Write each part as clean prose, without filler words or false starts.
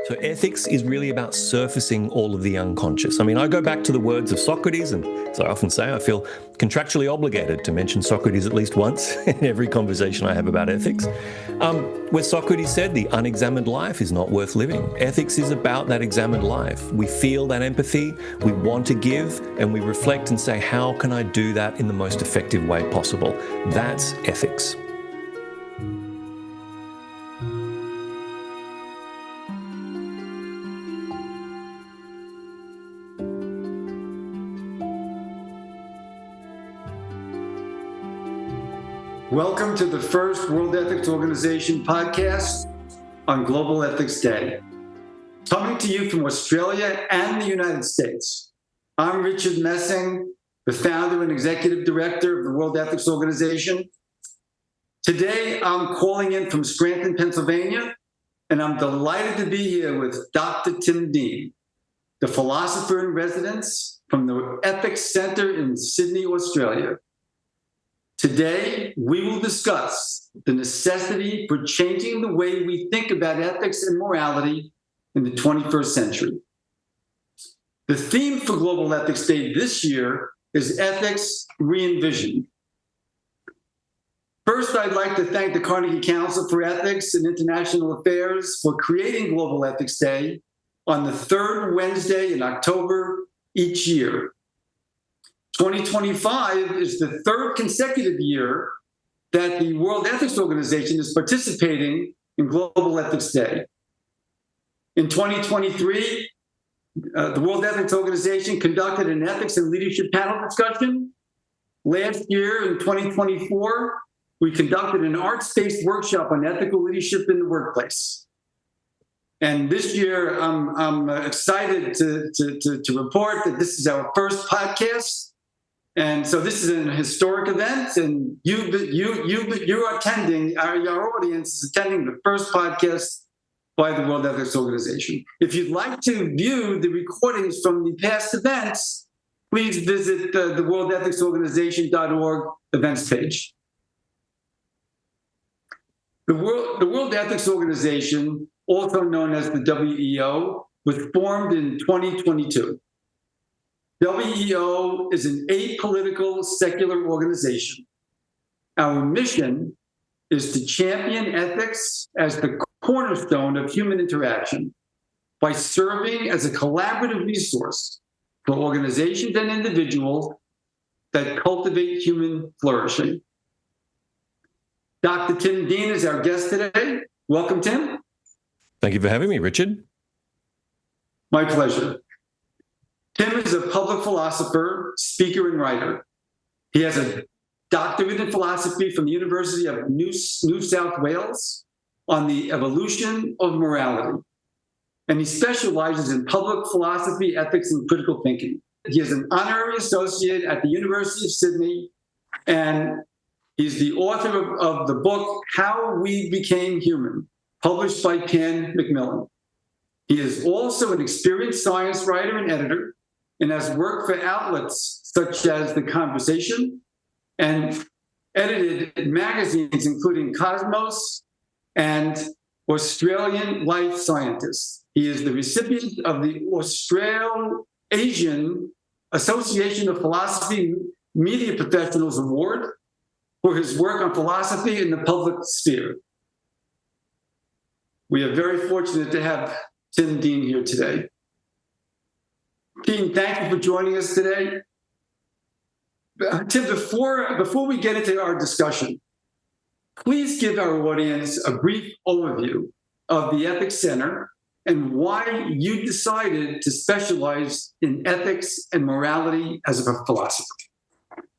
So ethics is really about surfacing all of the unconscious. I mean, I go back to the words of Socrates, and as I often say, I feel contractually obligated to mention Socrates at least once in every conversation I have about ethics, where Socrates said the unexamined life is not worth living. Ethics is about that examined life. We feel that empathy, we want to give, and we reflect and say, how can I do that in the most effective way possible? That's ethics. Welcome to the first World Ethics Organization podcast on Global Ethics Day. Coming to you from Australia and the United States, I'm Richard Messing, the founder and executive director of the World Ethics Organization. Today, I'm calling in from Scranton, Pennsylvania, and I'm delighted to be here with Dr. Tim Dean, the philosopher in residence from the Ethics Center in Sydney, Australia. Today, we will discuss the necessity for changing the way we think about ethics and morality in the 21st century. The theme for Global Ethics Day this year is Ethics Re-envisioned. First, I'd like to thank the Carnegie Council for Ethics and International Affairs for creating Global Ethics Day on the third Wednesday in October each year. 2025 is the third consecutive year that the World Ethics Organization is participating in Global Ethics Day. In 2023, the World Ethics Organization conducted an ethics and leadership panel discussion. Last year, in 2024, we conducted an arts-based workshop on ethical leadership in the workplace. And this year, I'm excited to report that this is our first podcast. And so this is an historic event, and you're attending, our audience is attending the first podcast by the World Ethics Organization. If you'd like to view the recordings from the past events, please visit the worldethicsorganization.org events page. The World Ethics Organization, also known as the WEO, was formed in 2022. WEO is an apolitical secular organization. Our mission is to champion ethics as the cornerstone of human interaction by serving as a collaborative resource for organizations and individuals that cultivate human flourishing. Dr. Tim Dean is our guest today. Welcome, Tim. Thank you for having me, Richard. My pleasure. Tim is a public philosopher, speaker, and writer. He has a doctorate in philosophy from the University of New South Wales on the evolution of morality. And he specializes in public philosophy, ethics, and critical thinking. He is an honorary associate at the University of Sydney, and he's the author of the book, How We Became Human, published by Pan Macmillan. He is also an experienced science writer and editor, and has worked for outlets such as The Conversation and edited magazines including Cosmos and Australian Life Scientist. He is the recipient of the Australasian Association of Philosophy Media Professionals Award for his work on philosophy in the public sphere. We are very fortunate to have Tim Dean here today. Dean, thank you for joining us today. Tim, before we get into our discussion, please give our audience a brief overview of the Ethics Center and why you decided to specialize in ethics and morality as a philosopher.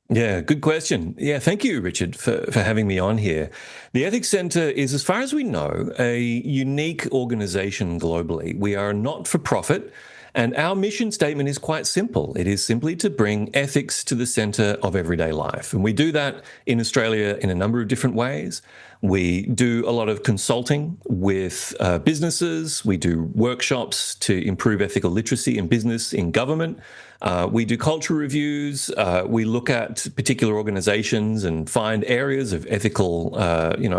Yeah, good question. Yeah, thank you, Richard, for having me on here. The Ethics Center is, as far as we know, a unique organization globally. We are a not-for-profit, and our mission statement is quite simple. It is simply to bring ethics to the center of everyday life. And we do that in Australia in a number of different ways. We do a lot of consulting with businesses. We do workshops to improve ethical literacy in business, in government. We do culture reviews. We look at particular organizations and find areas of ethical,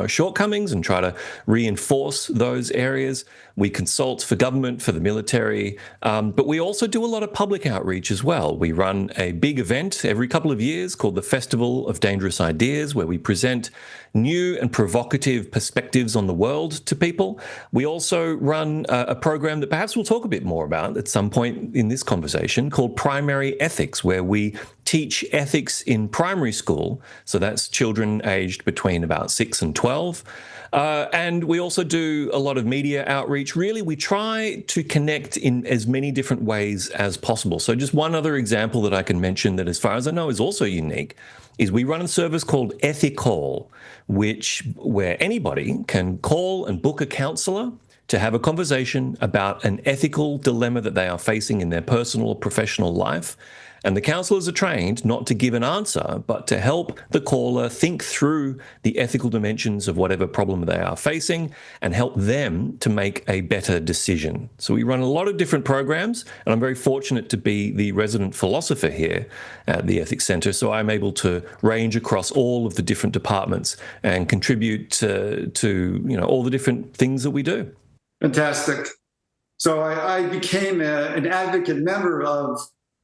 shortcomings and try to reinforce those areas. We consult for government, for the military, but we also do a lot of public outreach as well. We run a big event every couple of years called the Festival of Dangerous Ideas, where we present new and provocative perspectives on the world to people. We also run a program that perhaps we'll talk a bit more about at some point in this conversation called Primary Ethics, where we teach ethics in primary school. So that's children aged between about 6 and 12. And we also do a lot of media outreach. Really, we try to connect in as many different ways as possible. So just one other example that I can mention that, as far as I know, is also unique is we run a service called Ethicall, where anybody can call and book a counselor to have a conversation about an ethical dilemma that they are facing in their personal or professional life. And the counselors are trained not to give an answer, but to help the caller think through the ethical dimensions of whatever problem they are facing and help them to make a better decision. So we run a lot of different programs, and I'm very fortunate to be the resident philosopher here at the Ethics Center. So I'm able to range across all of the different departments and contribute to all the different things that we do. Fantastic. So I became an advocate member of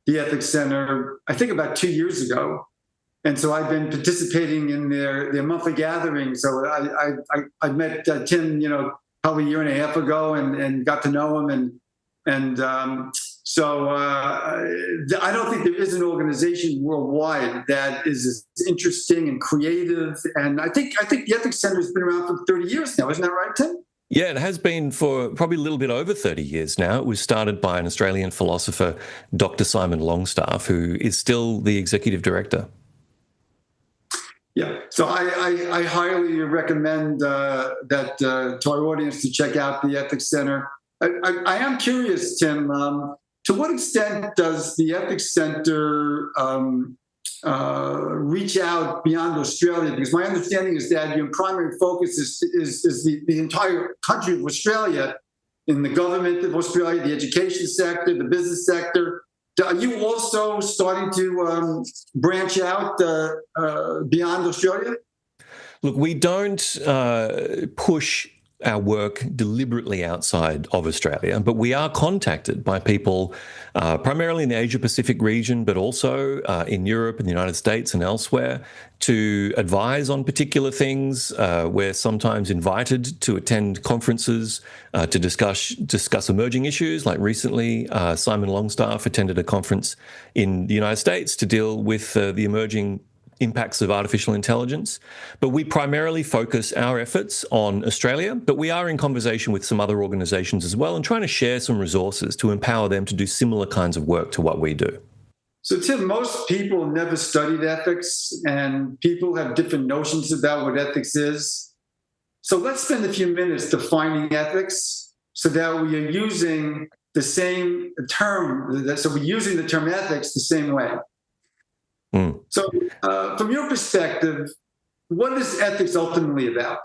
the Ethics Center, I think about 2 years ago. And so I've been participating in their monthly gatherings. So I met Tim, probably a year and a half ago and got to know him. So I don't think there is an organization worldwide that is as interesting and creative. And I think the Ethics Center has been around for 30 years now. Isn't that right, Tim? Yeah, it has been for probably a little bit over 30 years now. It was started by an Australian philosopher, Dr. Simon Longstaff, who is still the executive director. Yeah, so I highly recommend that to our audience to check out the Ethics Center. I am curious, Tim, to what extent does the Ethics Center reach out beyond Australia? Because my understanding is that your primary focus is the entire country of Australia, in the government of Australia, the education sector, the business sector. Are you also starting to branch out beyond Australia? Look, we don't push our work deliberately outside of Australia, but we are contacted by people primarily in the Asia-Pacific region, but also in Europe and the United States and elsewhere to advise on particular things. We're sometimes invited to attend conferences to discuss emerging issues. Like recently, Simon Longstaff attended a conference in the United States to deal with the emerging impacts of artificial intelligence. But we primarily focus our efforts on Australia, but we are in conversation with some other organizations as well and trying to share some resources to empower them to do similar kinds of work to what we do. So, Tim, most people never studied ethics, and people have different notions about what ethics is. So let's spend a few minutes defining ethics so that we are using the same term, so we're using the term ethics the same way. So from your perspective, what is ethics ultimately about?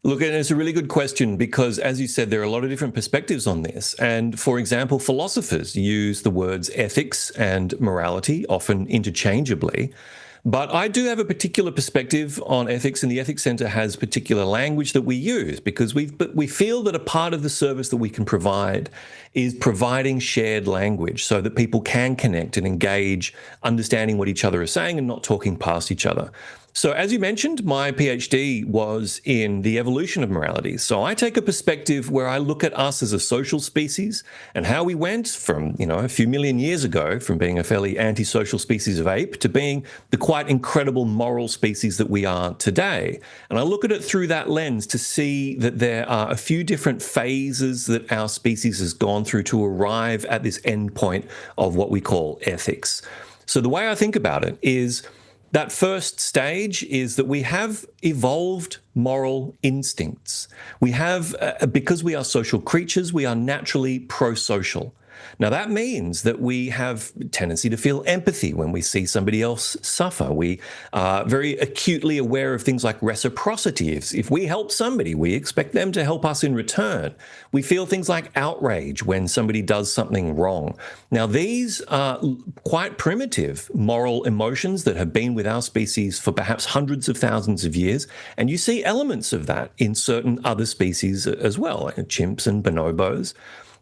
Look, and it's a really good question because, as you said, there are a lot of different perspectives on this. And for example, philosophers use the words ethics and morality often interchangeably. But I do have a particular perspective on ethics, and the Ethics Center has particular language that we use because we feel that a part of the service that we can provide is providing shared language so that people can connect and engage, understanding what each other is saying and not talking past each other. So as you mentioned, my PhD was in the evolution of morality. So I take a perspective where I look at us as a social species and how we went from, a few million years ago from being a fairly antisocial species of ape to being the quite incredible moral species that we are today. And I look at it through that lens to see that there are a few different phases that our species has gone through to arrive at this end point of what we call ethics. So the way I think about it is that first stage is that we have evolved moral instincts. We have, because we are social creatures, we are naturally pro-social. Now, that means that we have a tendency to feel empathy when we see somebody else suffer. We are very acutely aware of things like reciprocity. If we help somebody, we expect them to help us in return. We feel things like outrage when somebody does something wrong. Now, these are quite primitive moral emotions that have been with our species for perhaps hundreds of thousands of years. And you see elements of that in certain other species as well, like chimps and bonobos.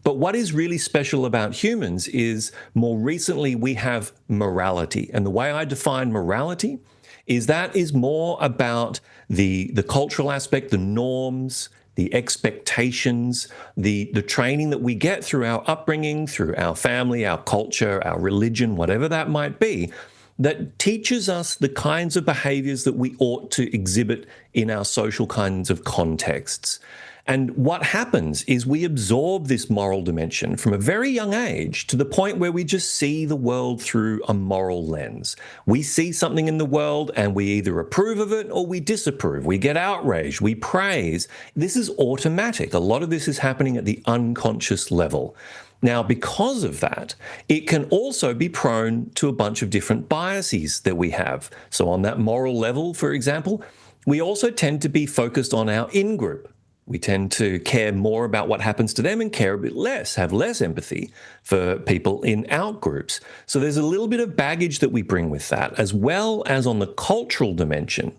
But what is really special about humans is more recently we have morality. And the way I define morality is that is more about the cultural aspect, the norms, the expectations, the training that we get through our upbringing, through our family, our culture, our religion, whatever that might be, that teaches us the kinds of behaviors that we ought to exhibit in our social kinds of contexts. And what happens is we absorb this moral dimension from a very young age to the point where we just see the world through a moral lens. We see something in the world and we either approve of it or we disapprove. We get outraged, we praise. This is automatic. A lot of this is happening at the unconscious level. Now, because of that, it can also be prone to a bunch of different biases that we have. So on that moral level, for example, we also tend to be focused on our in-group. We tend to care more about what happens to them and care a bit less, have less empathy for people in out groups. So there's a little bit of baggage that we bring with that, as well as on the cultural dimension.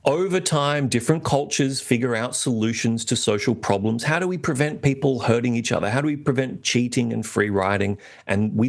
Over time, different cultures figure out solutions to social problems. How do we prevent people hurting each other? How do we prevent cheating and free riding? And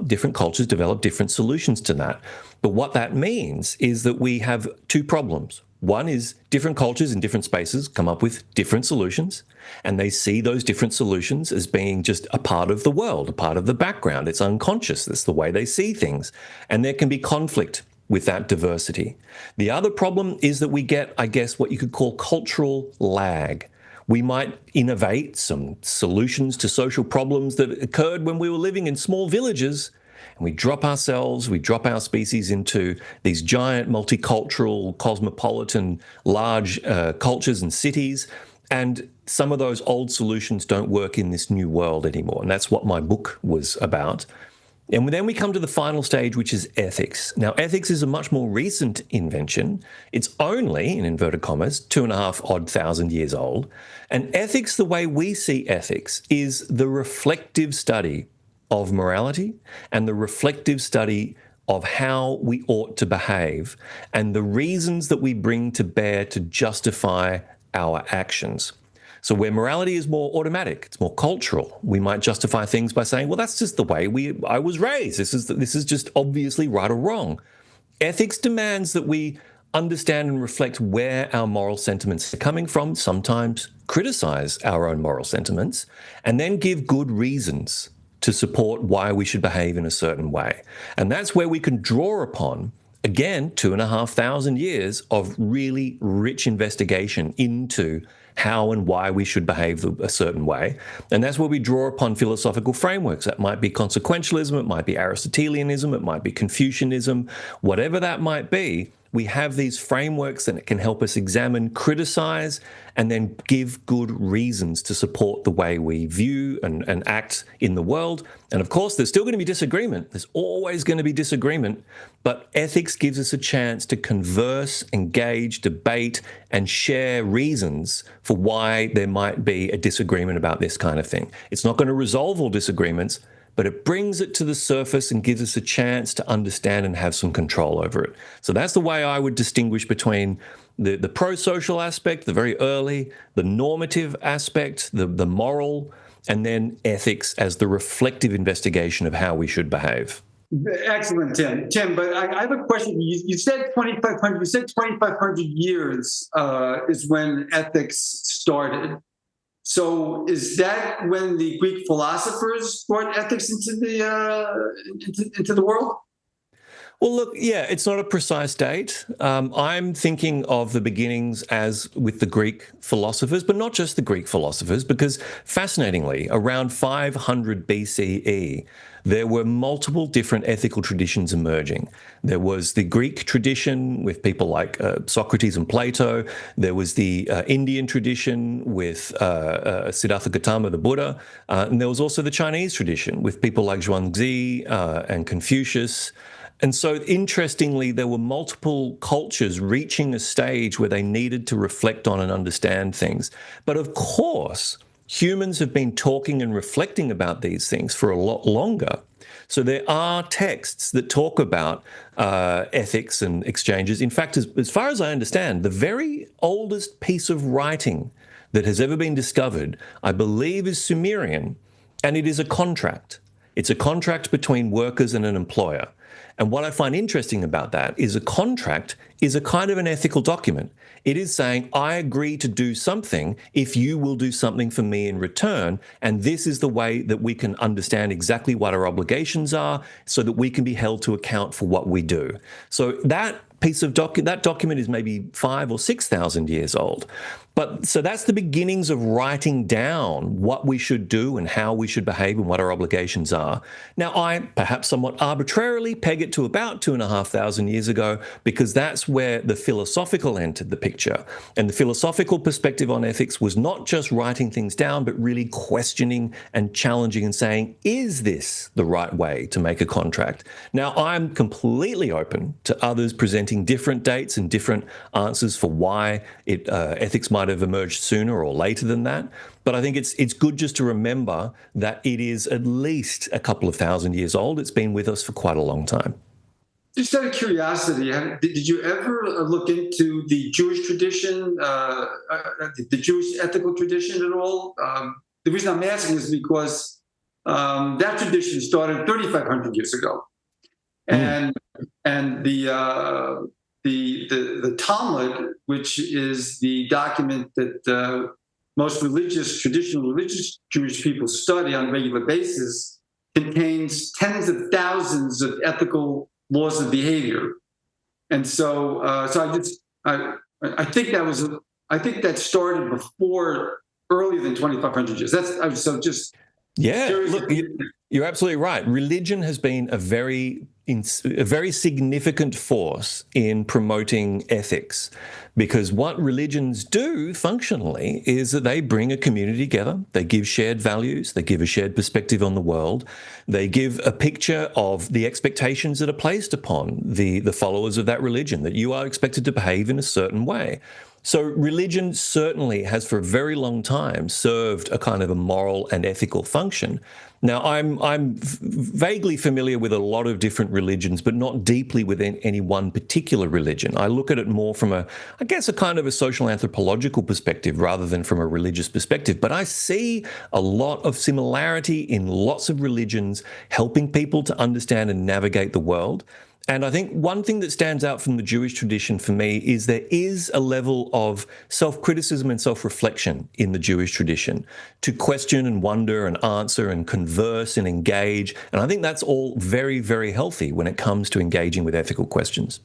different cultures develop different solutions to that. But what that means is that we have two problems. One is different cultures in different spaces come up with different solutions, and they see those different solutions as being just a part of the world, a part of the background. It's unconscious. That's the way they see things. And there can be conflict with that diversity. The other problem is that we get, I guess, what you could call cultural lag. We might innovate some solutions to social problems that occurred when we were living in small villages, and we drop our species into these giant multicultural, cosmopolitan, large cultures and cities. And some of those old solutions don't work in this new world anymore. And that's what my book was about. And then we come to the final stage, which is ethics. Now, ethics is a much more recent invention. It's only, in inverted commas, 2,500 years old. And ethics, the way we see ethics, is the reflective study of morality and the reflective study of how we ought to behave and the reasons that we bring to bear to justify our actions. So where morality is more automatic, it's more cultural. We might justify things by saying, well, that's just the way I was raised. This is just obviously right or wrong. Ethics demands that we understand and reflect where our moral sentiments are coming from, sometimes criticize our own moral sentiments, and then give good reasons to support why we should behave in a certain way. And that's where we can draw upon, again, 2,500 years of really rich investigation into how and why we should behave a certain way. And that's where we draw upon philosophical frameworks. That might be consequentialism, it might be Aristotelianism, it might be Confucianism, whatever that might be. We have these frameworks that can help us examine, criticize, and then give good reasons to support the way we view and act in the world. And of course, there's still going to be disagreement. There's always going to be disagreement. But ethics gives us a chance to converse, engage, debate, and share reasons for why there might be a disagreement about this kind of thing. It's not going to resolve all disagreements, but it brings it to the surface and gives us a chance to understand and have some control over it. So that's the way I would distinguish between the pro-social aspect, the very early, the normative aspect, the moral, and then ethics as the reflective investigation of how we should behave. Excellent, Tim. Tim, but I have a question. You said 2,500. You said 2,500 years is when ethics started. So is that when the Greek philosophers brought ethics into the world? Well, look, yeah, it's not a precise date. I'm thinking of the beginnings as with the Greek philosophers, but not just the Greek philosophers, because fascinatingly, around 500 BCE, there were multiple different ethical traditions emerging. There was the Greek tradition with people like Socrates and Plato. There was the Indian tradition with Siddhartha Gautama, the Buddha. And there was also the Chinese tradition with people like Zhuangzi and Confucius. And so, interestingly, there were multiple cultures reaching a stage where they needed to reflect on and understand things. But of course, humans have been talking and reflecting about these things for a lot longer. So there are texts that talk about ethics and exchanges. In fact, as far as I understand, the very oldest piece of writing that has ever been discovered, I believe, is Sumerian, and it is a contract. It's a contract between workers and an employer. And what I find interesting about that is a contract is a kind of an ethical document. It is saying, I agree to do something if you will do something for me in return. And this is the way that we can understand exactly what our obligations are so that we can be held to account for what we do. So that piece of that document is maybe 5,000 or 6,000 years old. But so that's the beginnings of writing down what we should do and how we should behave and what our obligations are. Now, I perhaps somewhat arbitrarily peg it to about 2,500 years ago because that's where the philosophical entered the picture. And the philosophical perspective on ethics was not just writing things down, but really questioning and challenging and saying, is this the right way to make a contract? Now, I'm completely open to others presenting different dates and different answers for why ethics might have emerged sooner or later than that. But I think it's good just to remember that it is at least a couple of thousand years old. It's been with us for quite a long time. Just out of curiosity, did you ever look into the Jewish tradition, the Jewish ethical tradition at all? The reason I'm asking is because that tradition started 3,500 years ago, and the Talmud, which is the document that most traditional religious Jewish people study on a regular basis, contains tens of thousands of ethical laws of behavior. And so, I think that started earlier than 2,500 years. Look, you're absolutely right. Religion has been a very significant force in promoting ethics, because what religions do functionally is that they bring a community together. They give shared values. They give a shared perspective on the world. They give a picture of the expectations that are placed upon the followers of that religion, that you are expected to behave in a certain way. So religion certainly has for a very long time served a kind of a moral and ethical function. Now, I'm vaguely familiar with a lot of different religions, but not deeply within any one particular religion. I look at it more from a kind of a social anthropological perspective rather than from a religious perspective. But I see a lot of similarity in lots of religions helping people to understand and navigate the world. And I think one thing that stands out from the Jewish tradition for me is there is a level of self-criticism and self-reflection in the Jewish tradition to question and wonder and answer and converse and engage. And I think that's all very, very healthy when it comes to engaging with ethical questions.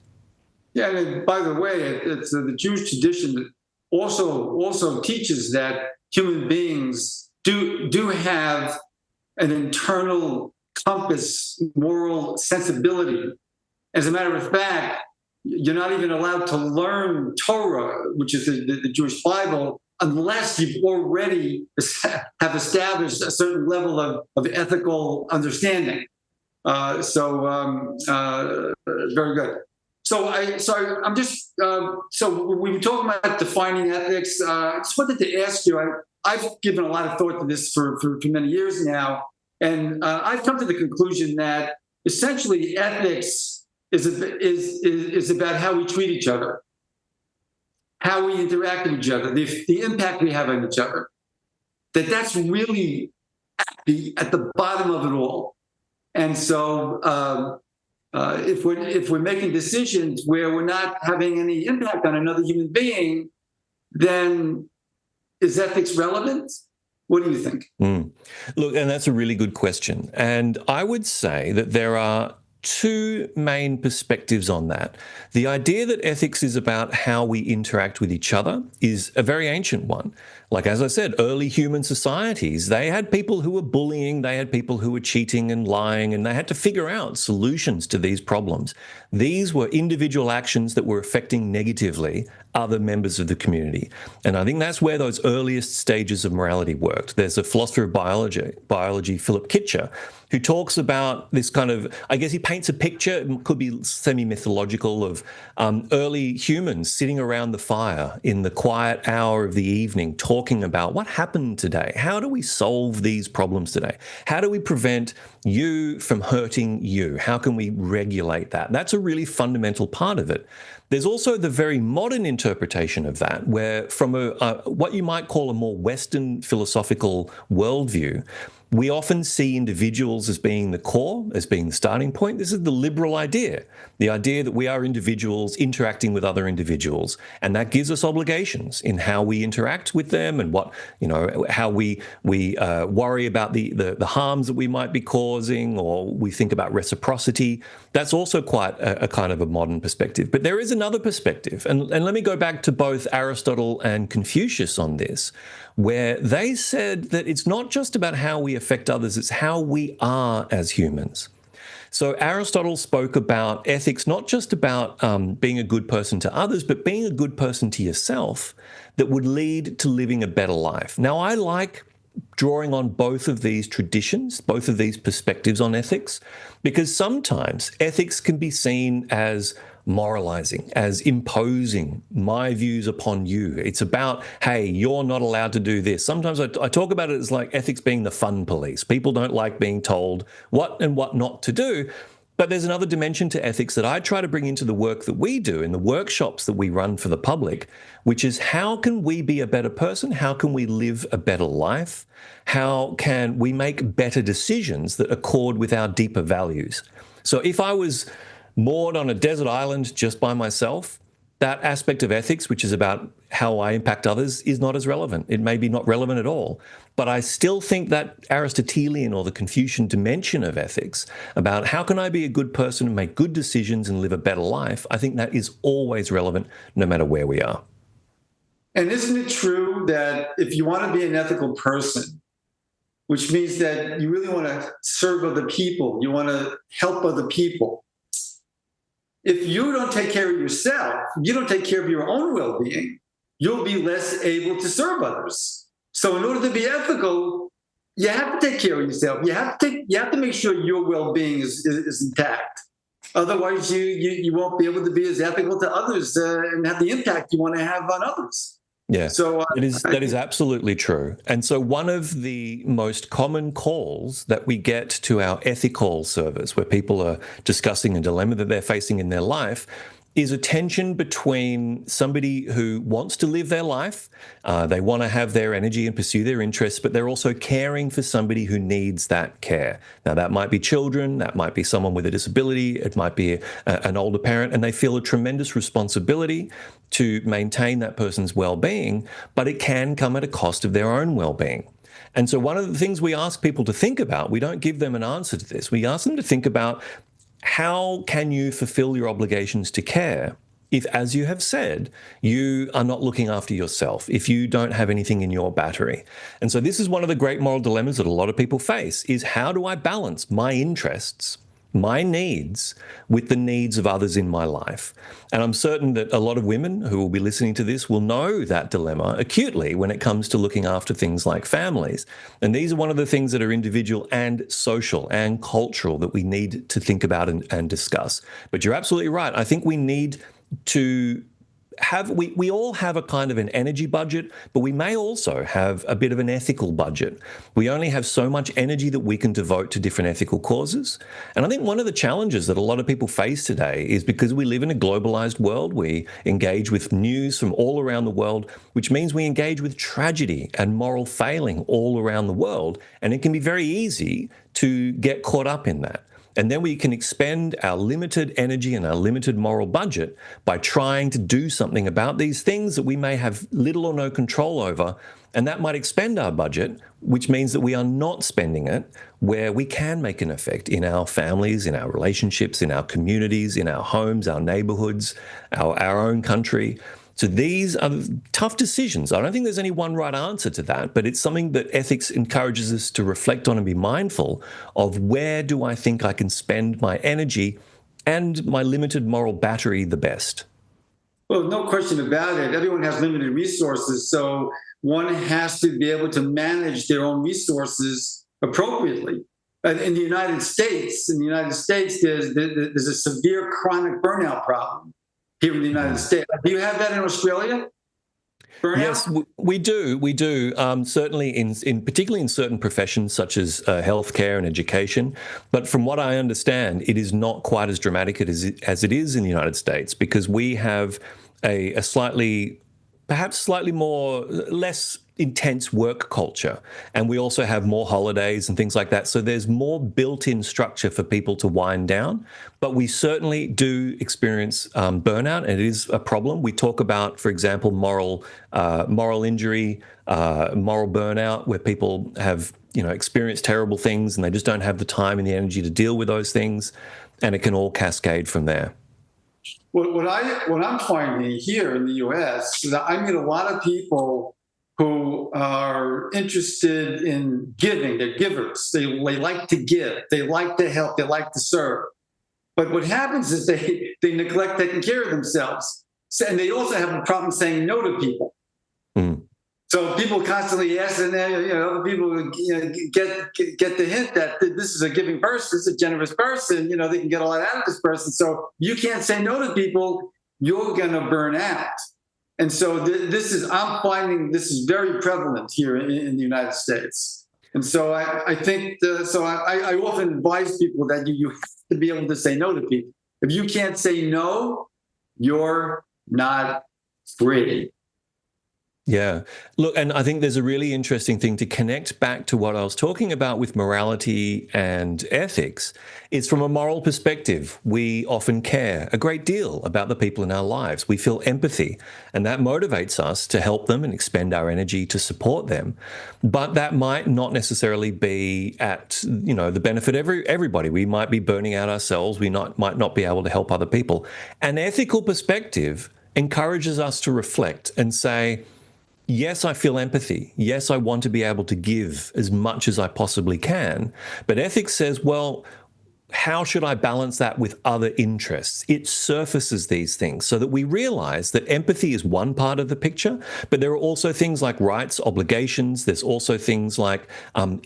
Yeah, and by the way, it's the Jewish tradition that also teaches that human beings do have an internal compass, moral sensibility. As a matter of fact, you're not even allowed to learn Torah, which is the Jewish Bible, unless you've already have established a certain level of ethical understanding. Very good. So we were talking about defining ethics. I just wanted to ask you. I've given a lot of thought to this for many years now, and I've come to the conclusion that essentially ethics is about how we treat each other, how we interact with each other, the impact we have on each other. That's really at the bottom of it all. And so, if we're making decisions where we're not having any impact on another human being, then is ethics relevant? What do you think? Look, and that's a really good question. And I would say that there are two main perspectives on that. The idea that ethics is about how we interact with each other is a very ancient one. Like, as I said, early human societies, they had people who were bullying, they had people who were cheating and lying, and they had to figure out solutions to these problems. These were individual actions that were affecting negatively other members of the community. And I think that's where those earliest stages of morality worked. There's a philosopher of biology, Philip Kitcher, who talks about this kind of, I guess he paints a picture, it could be semi-mythological, of early humans sitting around the fire in the quiet hour of the evening talking about what happened today. How do we solve these problems today? How do we prevent you from hurting you? How can we regulate that? That's a really fundamental part of it. There's also the very modern interpretation of that, where from what you might call a more Western philosophical worldview, we often see individuals as being the core, as being the starting point. This is the liberal idea, the idea that we are individuals interacting with other individuals, and that gives us obligations in how we interact with them and what, how we worry about the harms that we might be causing, or we think about reciprocity. That's also quite a kind of a modern perspective. But there is another perspective, and let me go back to both Aristotle and Confucius on this, where they said that it's not just about how we affect others, it's how we are as humans. So Aristotle spoke about ethics, not just about being a good person to others, but being a good person to yourself that would lead to living a better life. Now, I like drawing on both of these traditions, both of these perspectives on ethics, because sometimes ethics can be seen as moralizing, as imposing my views upon you. It's about, hey, you're not allowed to do this. Sometimes I talk about it as like ethics being the fun police. People don't like being told what and what not to do. But there's another dimension to ethics that I try to bring into the work that we do in the workshops that we run for the public, which is how can we be a better person? How can we live a better life? How can we make better decisions that accord with our deeper values? So if I was moored on a desert island just by myself, that aspect of ethics, which is about how I impact others, is not as relevant. It may be not relevant at all. But I still think that Aristotelian or the Confucian dimension of ethics about how can I be a good person and make good decisions and live a better life, I think that is always relevant no matter where we are. And isn't it true that if you want to be an ethical person, which means that you really want to serve other people, you want to help other people, if you don't take care of yourself, you don't take care of your own well-being, you'll be less able to serve others. So in order to be ethical, you have to take care of yourself. You have to make sure your well-being is intact. Otherwise, you won't be able to be as ethical to others and have the impact you want to have on others. Yeah, so that is absolutely true. And so one of the most common calls that we get to our ethical service, where people are discussing a dilemma that they're facing in their life, is a tension between somebody who wants to live their life, they want to have their energy and pursue their interests, but they're also caring for somebody who needs that care. Now, that might be children, that might be someone with a disability, it might be an older parent, and they feel a tremendous responsibility to maintain that person's well-being, but it can come at a cost of their own well-being. And so one of the things we ask people to think about, we don't give them an answer to this, we ask them to think about how can you fulfill your obligations to care if, as you have said, you are not looking after yourself, if you don't have anything in your battery. And so this is one of the great moral dilemmas that a lot of people face, is how do I balance my interests, my needs, with the needs of others in my life? And I'm certain that a lot of women who will be listening to this will know that dilemma acutely when it comes to looking after things like families. And these are one of the things that are individual and social and cultural that we need to think about and discuss. But you're absolutely right. I think we need to we all have a kind of an energy budget, but we may also have a bit of an ethical budget. We only have so much energy that we can devote to different ethical causes. And I think one of the challenges that a lot of people face today is because we live in a globalized world, we engage with news from all around the world, which means we engage with tragedy and moral failing all around the world. And it can be very easy to get caught up in that. And then we can expend our limited energy and our limited moral budget by trying to do something about these things that we may have little or no control over. And that might expend our budget, which means that we are not spending it where we can make an effect in our families, in our relationships, in our communities, in our homes, our neighborhoods, our own country. So these are tough decisions. I don't think there's any one right answer to that, but it's something that ethics encourages us to reflect on and be mindful of. Where do I think I can spend my energy and my limited moral battery the best? Well, no question about it. Everyone has limited resources, so one has to be able to manage their own resources appropriately. In the United States, there's a severe chronic burnout problem here in the United States. Do you have that in Australia? Burnout? Yes, we do. We do. Certainly, in particularly in certain professions such as healthcare and education. But from what I understand, it is not quite as dramatic as it is in the United States, because we have a perhaps slightly less intense work culture. And we also have more holidays and things like that. So there's more built-in structure for people to wind down. But we certainly do experience burnout, and it is a problem. We talk about, for example, moral injury, moral burnout, where people have experienced terrible things and they just don't have the time and the energy to deal with those things. And it can all cascade from there. What I'm finding here in the U.S. is that I meet a lot of people who are interested in giving. They're givers. They like to give. They like to help. They like to serve. But what happens is they neglect taking care of themselves, and they also have a problem saying no to people. Mm. So people constantly ask, and other people get the hint that this is a giving person, this is a generous person. They can get a lot out of this person. So you can't say no to people; you're going to burn out. And so I'm finding this is very prevalent here in the United States. And so I think I often advise people that you have to be able to say no to people. If you can't say no, you're not free. Yeah. Look, and I think there's a really interesting thing to connect back to what I was talking about with morality and ethics. It's from a moral perspective. We often care a great deal about the people in our lives. We feel empathy, and that motivates us to help them and expend our energy to support them. But that might not necessarily be at, the benefit of everybody. We might be burning out ourselves. We might not be able to help other people. An ethical perspective encourages us to reflect and say, yes, I feel empathy. Yes, I want to be able to give as much as I possibly can. But ethics says, well, how should I balance that with other interests? It surfaces these things so that we realize that empathy is one part of the picture, but there are also things like rights, obligations. There's also things like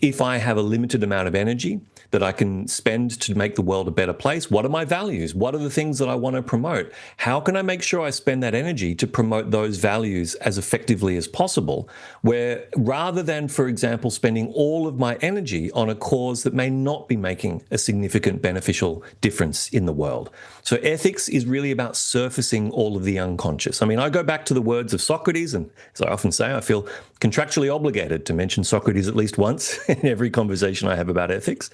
if I have a limited amount of energy that I can spend to make the world a better place, what are my values? What are the things that I want to promote? How can I make sure I spend that energy to promote those values as effectively as possible? Where rather than, for example, spending all of my energy on a cause that may not be making a significant beneficial difference in the world. So ethics is really about surfacing all of the unconscious. I mean, I go back to the words of Socrates, and as I often say, I feel contractually obligated to mention Socrates at least once in every conversation I have about ethics,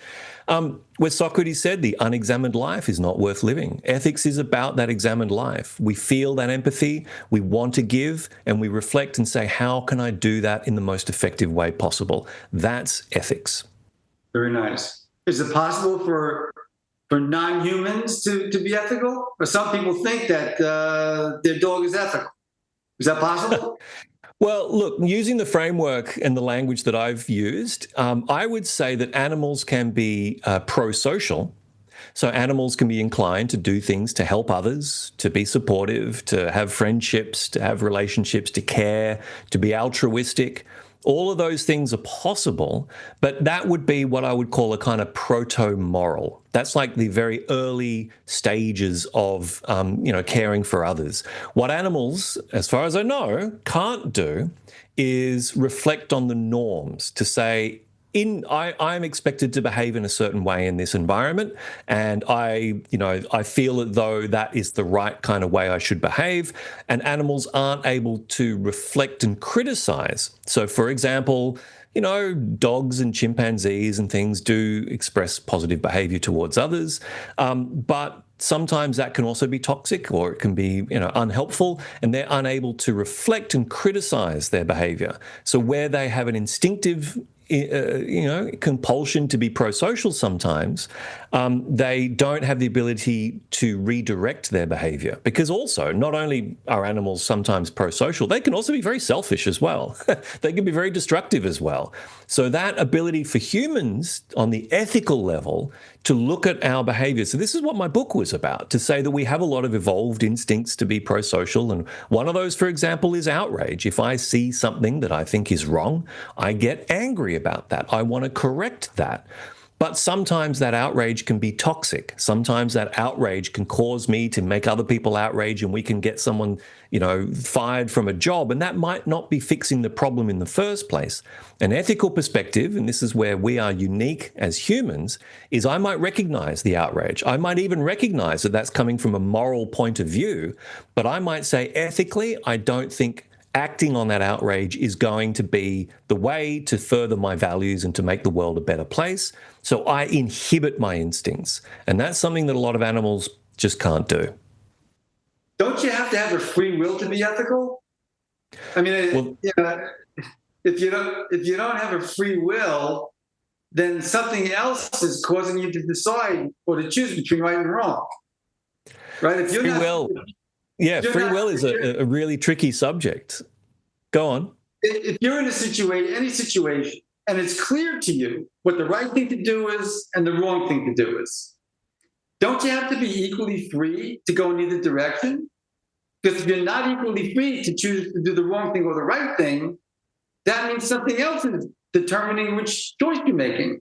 where Socrates said the unexamined life is not worth living. Ethics is about that examined life. We feel that empathy, we want to give, and we reflect and say, how can I do that in the most effective way possible? That's ethics. Very nice. Is it possible for non-humans to be ethical? Or some people think that their dog is ethical. Is that possible? Well, look, using the framework and the language that I've used, I would say that animals can be pro-social. So animals can be inclined to do things to help others, to be supportive, to have friendships, to have relationships, to care, to be altruistic. All of those things are possible, but that would be what I would call a kind of proto-moral. That's like the very early stages of, caring for others. What animals, as far as I know, can't do is reflect on the norms to say, I'm expected to behave in a certain way in this environment, and I feel as though that is the right kind of way I should behave, and animals aren't able to reflect and criticize. So, for example, dogs and chimpanzees and things do express positive behavior towards others, but sometimes that can also be toxic, or it can be, unhelpful, and they're unable to reflect and criticize their behavior. So where they have an instinctive compulsion to be pro-social sometimes, they don't have the ability to redirect their behavior, because also not only are animals sometimes pro-social, they can also be very selfish as well. They can be very destructive as well. So that ability for humans on the ethical level to look at our behavior. So this is what my book was about, to say that we have a lot of evolved instincts to be pro-social. And one of those, for example, is outrage. If I see something that I think is wrong, I get angry about that. I want to correct that. But sometimes that outrage can be toxic. Sometimes that outrage can cause me to make other people outrage, and we can get someone, fired from a job. And that might not be fixing the problem in the first place. An ethical perspective, and this is where we are unique as humans, is I might recognize the outrage. I might even recognize that that's coming from a moral point of view. But I might say, ethically, I don't think acting on that outrage is going to be the way to further my values and to make the world a better place. So I inhibit my instincts. And that's something that a lot of animals just can't do. Don't you have to have a free will to be ethical? I mean, if you don't have a free will, then something else is causing you to decide or to choose between right and wrong. Right? If you're free will. Yeah, free will is a really tricky subject. Go on. If you're in any situation, and it's clear to you what the right thing to do is and the wrong thing to do is, don't you have to be equally free to go in either direction? Because if you're not equally free to choose to do the wrong thing or the right thing, that means something else is determining which choice you're making.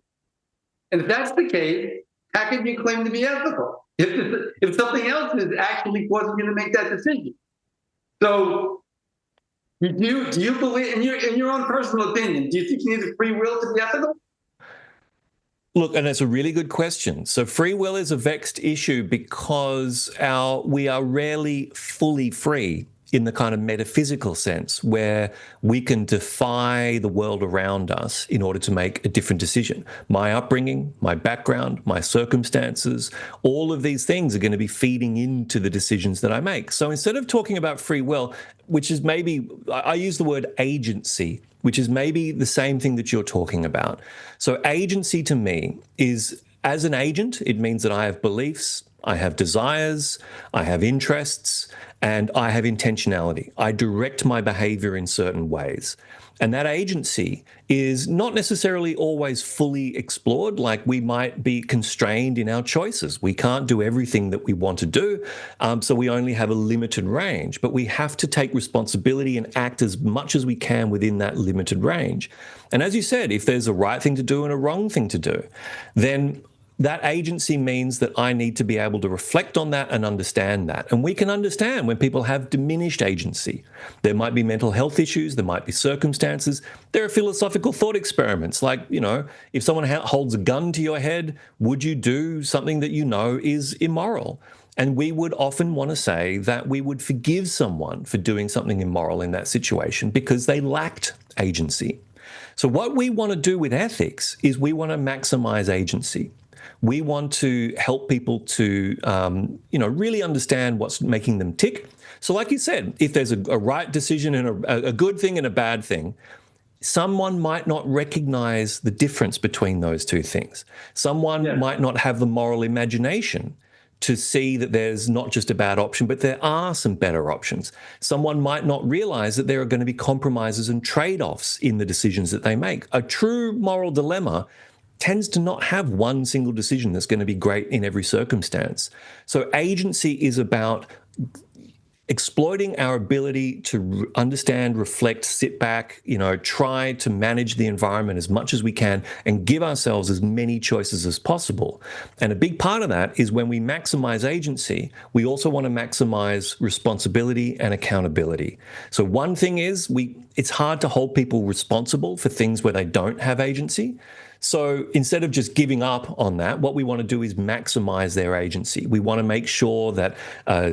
And if that's the case, how can you claim to be ethical if something else is actually causing you to make that decision? So, do you believe, in your own personal opinion, do you think you need a free will to be ethical? Look, and that's a really good question. So free will is a vexed issue because we are rarely fully free in the kind of metaphysical sense where we can defy the world around us in order to make a different decision. My upbringing, my background, my circumstances, all of these things are going to be feeding into the decisions that I make. So instead of talking about free will, which is maybe, I use the word agency, which is maybe the same thing that you're talking about. So agency to me is, as an agent, it means that I have beliefs, I have desires, I have interests, and I have intentionality. I direct my behavior in certain ways. And that agency is not necessarily always fully explored. Like, we might be constrained in our choices. We can't do everything that we want to do, so we only have a limited range. But we have to take responsibility and act as much as we can within that limited range. And as you said, if there's a right thing to do and a wrong thing to do, then that agency means that I need to be able to reflect on that and understand that. And we can understand when people have diminished agency. There might be mental health issues, there might be circumstances. There are philosophical thought experiments like, if someone holds a gun to your head, would you do something that you know is immoral? And we would often want to say that we would forgive someone for doing something immoral in that situation because they lacked agency. So what we want to do with ethics is we want to maximize agency. We want to help people to, really understand what's making them tick. So like you said, if there's a right decision and a good thing and a bad thing, someone might not recognize the difference between those two things. Someone might not have the moral imagination to see that there's not just a bad option, but there are some better options. Someone might not realize that there are going to be compromises and trade-offs in the decisions that they make. A true moral dilemma tends to not have one single decision that's going to be great in every circumstance. So agency is about exploiting our ability to understand, reflect, sit back, try to manage the environment as much as we can and give ourselves as many choices as possible. And a big part of that is when we maximize agency, we also want to maximize responsibility and accountability. So one thing is it's hard to hold people responsible for things where they don't have agency. So instead of just giving up on that, what we want to do is maximize their agency. We want to make sure that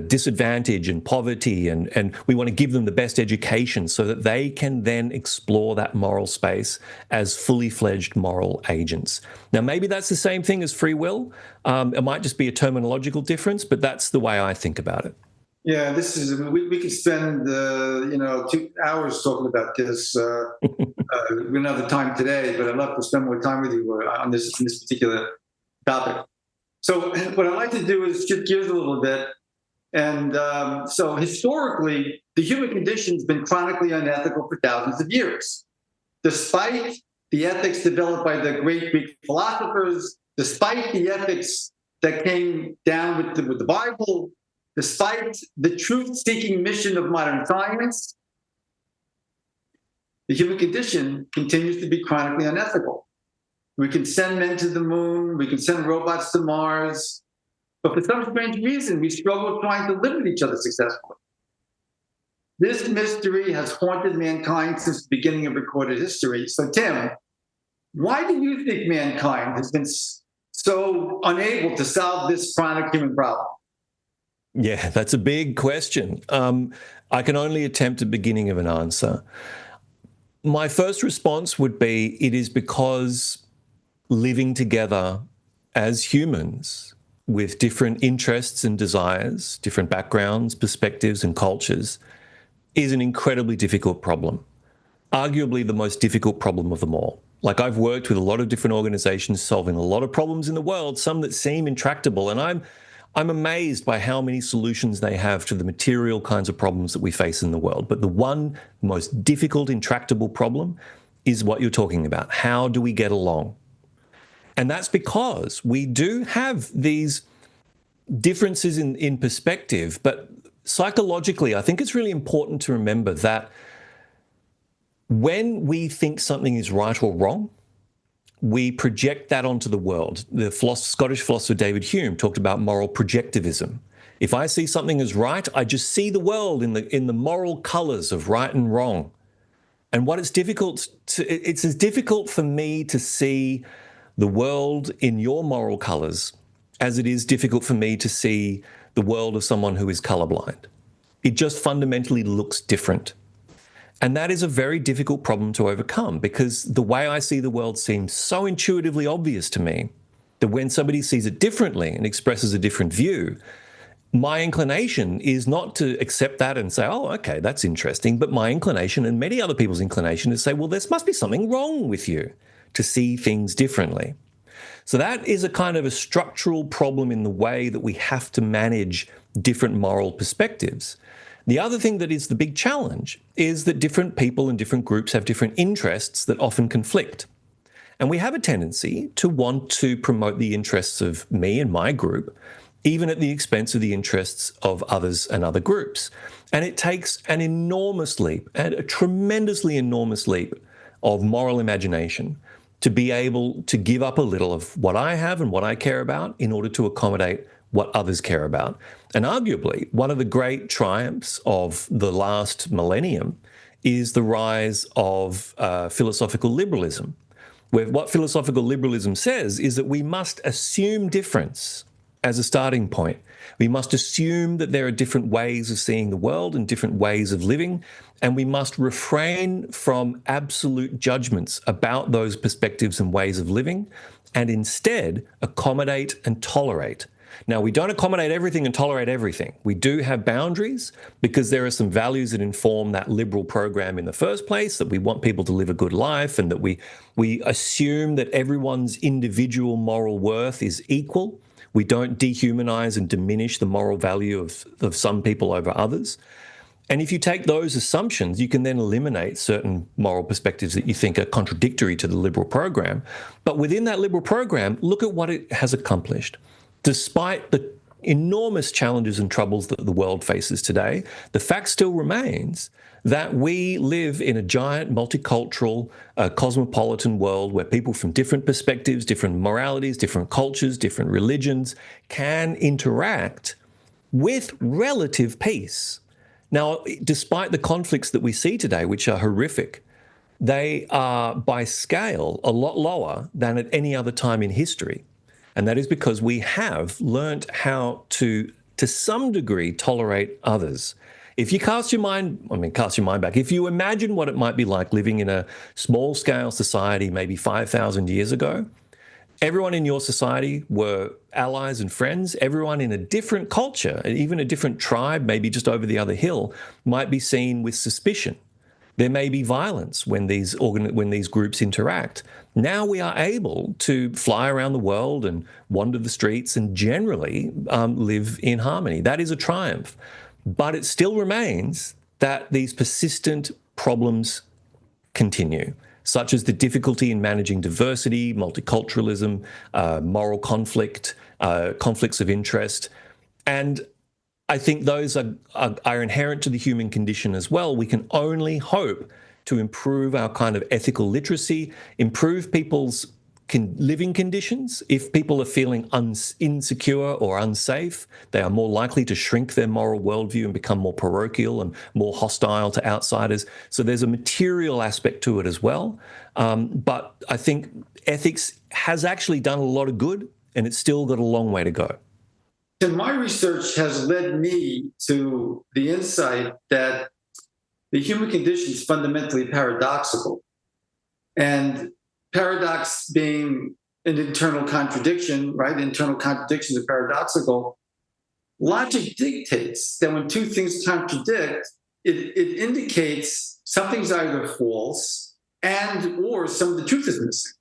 disadvantage and poverty, and we want to give them the best education so that they can then explore that moral space as fully fledged moral agents. Now, maybe that's the same thing as free will. It might just be a terminological difference, but that's the way I think about it. Yeah, this is, we could spend 2 hours talking about this another time today, but I'd love to spend more time with you on this particular topic. So what I'd like to do is shift gears a little bit. And so historically, the human condition has been chronically unethical for thousands of years. Despite the ethics developed by the great Greek philosophers, despite the ethics that came down with the Bible, despite the truth-seeking mission of modern science, the human condition continues to be chronically unethical. We can send men to the moon, we can send robots to Mars, but for some strange reason, we struggle trying to live with each other successfully. This mystery has haunted mankind since the beginning of recorded history. So, Tim, why do you think mankind has been so unable to solve this chronic human problem? Yeah, that's a big question. I can only attempt a beginning of an answer. My first response would be it is because living together as humans with different interests and desires, different backgrounds, perspectives, and cultures is an incredibly difficult problem. Arguably the most difficult problem of them all. Like, I've worked with a lot of different organizations solving a lot of problems in the world, some that seem intractable, and I'm amazed by how many solutions they have to the material kinds of problems that we face in the world. But the one most difficult, intractable problem is what you're talking about. How do we get along? And that's because we do have these differences in perspective, but psychologically, I think it's really important to remember that when we think something is right or wrong, we project that onto the world. The Scottish philosopher David Hume talked about moral projectivism. If I see something as right, I just see the world in the moral colors of right and wrong. And what it's as difficult for me to see the world in your moral colors as it is difficult for me to see the world of someone who is colorblind. It just fundamentally looks different. And that is a very difficult problem to overcome because the way I see the world seems so intuitively obvious to me that when somebody sees it differently and expresses a different view, my inclination is not to accept that and say, oh, okay, that's interesting. But my inclination and many other people's inclination is to say, well, there must be something wrong with you to see things differently. So that is a kind of a structural problem in the way that we have to manage different moral perspectives. The other thing that is the big challenge is that different people and different groups have different interests that often conflict. And we have a tendency to want to promote the interests of me and my group, even at the expense of the interests of others and other groups. And it takes an enormous leap, and a tremendously enormous leap of moral imagination to be able to give up a little of what I have and what I care about in order to accommodate what others care about. And arguably, one of the great triumphs of the last millennium is the rise of philosophical liberalism, where what philosophical liberalism says is that we must assume difference as a starting point. We must assume that there are different ways of seeing the world and different ways of living, and we must refrain from absolute judgments about those perspectives and ways of living, and instead accommodate and tolerate. Now, we don't accommodate everything and tolerate everything. We do have boundaries because there are some values that inform that liberal program in the first place, that we want people to live a good life and that we assume that everyone's individual moral worth is equal. We don't dehumanize and diminish the moral value of some people over others. And if you take those assumptions, you can then eliminate certain moral perspectives that you think are contradictory to the liberal program. But within that liberal program, look at what it has accomplished. Despite the enormous challenges and troubles that the world faces today, the fact still remains that we live in a giant multicultural, cosmopolitan world where people from different perspectives, different moralities, different cultures, different religions can interact with relative peace. Now, despite the conflicts that we see today, which are horrific, they are by scale a lot lower than at any other time in history. And that is because we have learnt how to some degree, tolerate others. If you cast your mind back, if you imagine what it might be like living in a small scale society maybe 5,000 years ago, everyone in your society were allies and friends. Everyone in a different culture, even a different tribe, maybe just over the other hill, might be seen with suspicion. There may be violence when these groups interact. Now we are able to fly around the world and wander the streets and generally live in harmony. That is a triumph. But it still remains that these persistent problems continue, such as the difficulty in managing diversity, multiculturalism, moral conflict, conflicts of interest. And I think those are inherent to the human condition as well. We can only hope to improve our kind of ethical literacy, improve people's living conditions. If people are feeling insecure or unsafe, they are more likely to shrink their moral worldview and become more parochial and more hostile to outsiders. So there's a material aspect to it as well. But I think ethics has actually done a lot of good, and it's still got a long way to go. And my research has led me to the insight that the human condition is fundamentally paradoxical. And paradox being an internal contradiction, right? Internal contradictions are paradoxical. Logic dictates that when two things contradict, it indicates something's either false and or some of the truth is missing.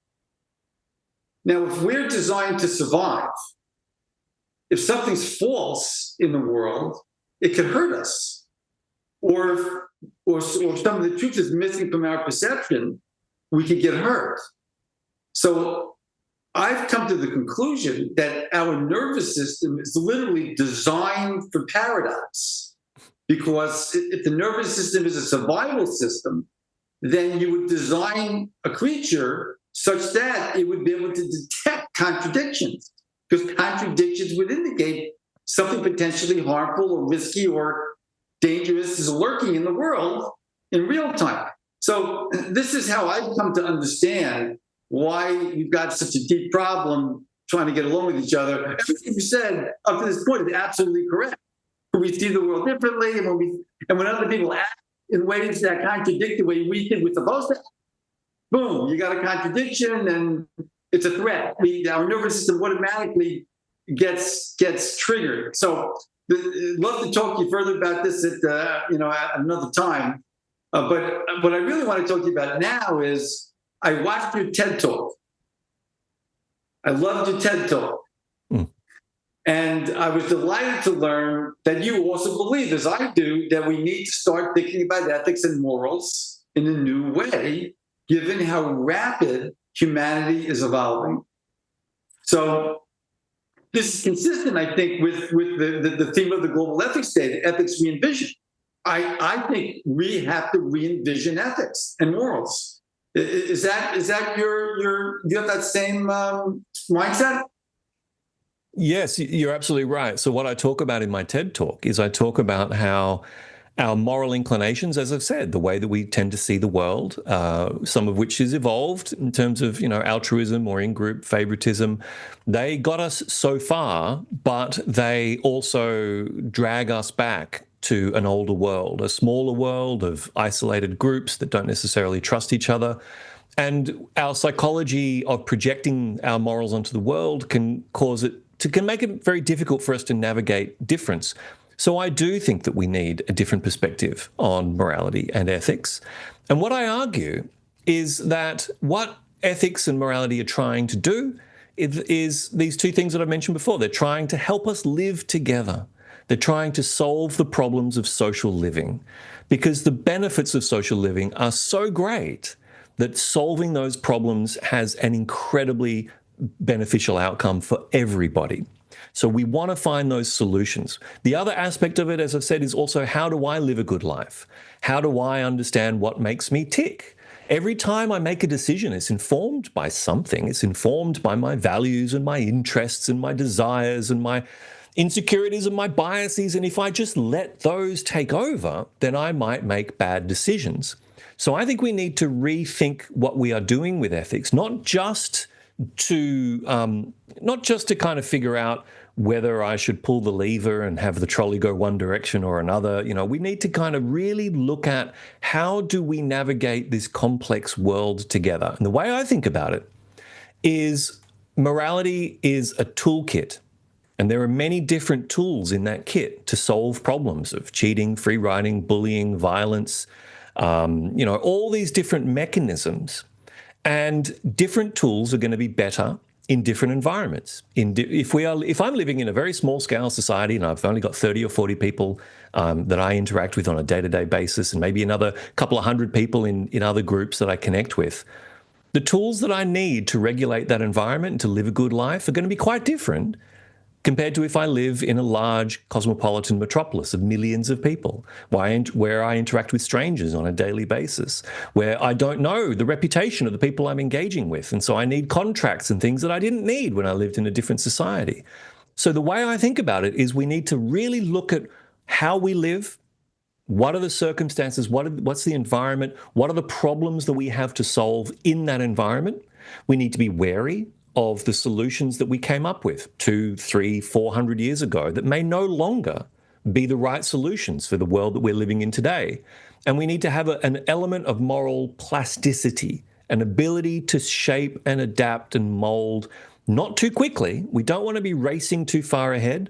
Now, if we're designed to survive, if something's false in the world, it could hurt us. Or if some of the truth is missing from our perception, we could get hurt. So I've come to the conclusion that our nervous system is literally designed for paradox. Because if the nervous system is a survival system, then you would design a creature such that it would be able to detect contradictions. Because contradictions would indicate something potentially harmful or risky or dangerous is lurking in the world in real time. So this is how I've come to understand why we've got such a deep problem trying to get along with each other. Everything you said up to this point is absolutely correct. We see the world differently, and when other people act in ways that contradict the way we think we're supposed to act, boom, you got a contradiction and it's a threat. Our nervous system automatically gets triggered. So I'd love to talk to you further about this at another time. But what I really want to talk to you about now is I watched your TED Talk. I loved your TED Talk. And I was delighted to learn that you also believe, as I do, that we need to start thinking about ethics and morals in a new way, given how rapid humanity is evolving. So this is consistent, I think, with the theme of the Global Ethics Day, ethics re-envisioned. I think we have to re-envision ethics and morals. Is that do you have that same mindset? Yes, you're absolutely right. So what I talk about in my TED Talk is I talk about how our moral inclinations, as I've said, the way that we tend to see the world, some of which is evolved in terms of, altruism or in-group favoritism, they got us so far, but they also drag us back to an older world, a smaller world of isolated groups that don't necessarily trust each other. And our psychology of projecting our morals onto the world can make it very difficult for us to navigate difference. So I do think that we need a different perspective on morality and ethics. And what I argue is that what ethics and morality are trying to do is these two things that I mentioned before. They're trying to help us live together. They're trying to solve the problems of social living, because the benefits of social living are so great that solving those problems has an incredibly beneficial outcome for everybody. So we want to find those solutions. The other aspect of it, as I've said, is also, how do I live a good life? How do I understand what makes me tick? Every time I make a decision, it's informed by something. It's informed by my values and my interests and my desires and my insecurities and my biases. And if I just let those take over, then I might make bad decisions. So I think we need to rethink what we are doing with ethics, not just to kind of figure out whether I should pull the lever and have the trolley go one direction or another. We need to kind of really look at how do we navigate this complex world together. And the way I think about it is morality is a toolkit. And there are many different tools in that kit to solve problems of cheating, free riding, bullying, violence, all these different mechanisms. And different tools are going to be better in different environments. If I'm living in a very small scale society and I've only got 30 or 40 people that I interact with on a day-to-day basis, and maybe another couple of hundred people in other groups that I connect with, the tools that I need to regulate that environment and to live a good life are going to be quite different compared to if I live in a large cosmopolitan metropolis of millions of people, where I interact with strangers on a daily basis, where I don't know the reputation of the people I'm engaging with. And so I need contracts and things that I didn't need when I lived in a different society. So the way I think about it is we need to really look at how we live. What are the circumstances? What's the environment? What are the problems that we have to solve in that environment? We need to be wary of the solutions that we came up with 200, 300, 400 years ago that may no longer be the right solutions for the world that we're living in today. And we need to have an element of moral plasticity, an ability to shape and adapt and mold, not too quickly. We don't want to be racing too far ahead.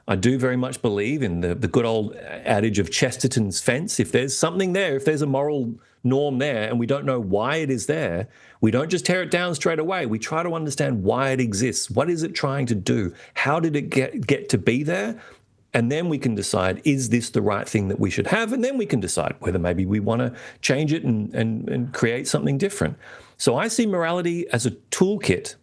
I do very much believe in the good old adage of Chesterton's fence. If there's something there, if there's a moral norm there and we don't know why it is there, we don't just tear it down straight away. We try to understand why it exists. What is it trying to do? How did it get to be there? And then we can decide, is this the right thing that we should have? And then we can decide whether maybe we want to change it and create something different. So I see morality as a toolkit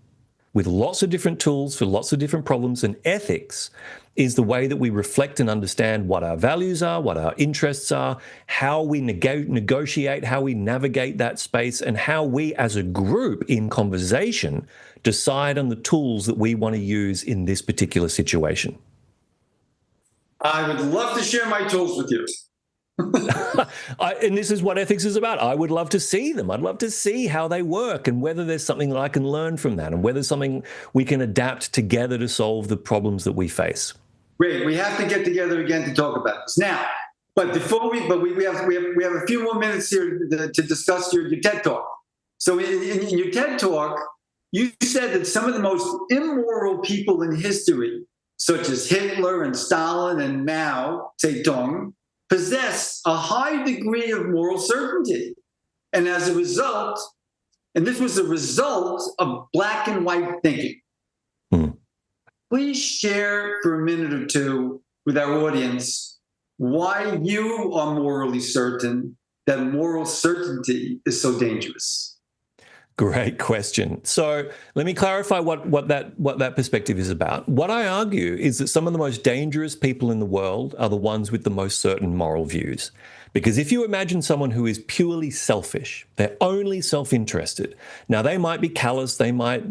with lots of different tools for lots of different problems, and ethics is the way that we reflect and understand what our values are, what our interests are, how we negotiate, how we navigate that space, and how we as a group in conversation decide on the tools that we want to use in this particular situation. I would love to share my tools with you. And this is what ethics is about. I would love to see them. I'd love to see how they work and whether there's something that I can learn from that and whether something we can adapt together to solve the problems that we face. Great. We have to get together again to talk about this. Now, but before we have a few more minutes here to discuss your TED Talk. So in your TED Talk, you said that some of the most immoral people in history, such as Hitler and Stalin and Mao Zedong, possess a high degree of moral certainty. And as a result, and this was a result of black and white thinking. Please share for a minute or two with our audience why you are morally certain that moral certainty is so dangerous. Great question. So let me clarify what that perspective is about. What I argue is that some of the most dangerous people in the world are the ones with the most certain moral views. Because if you imagine someone who is purely selfish, they're only self-interested. Now, they might be callous, they might,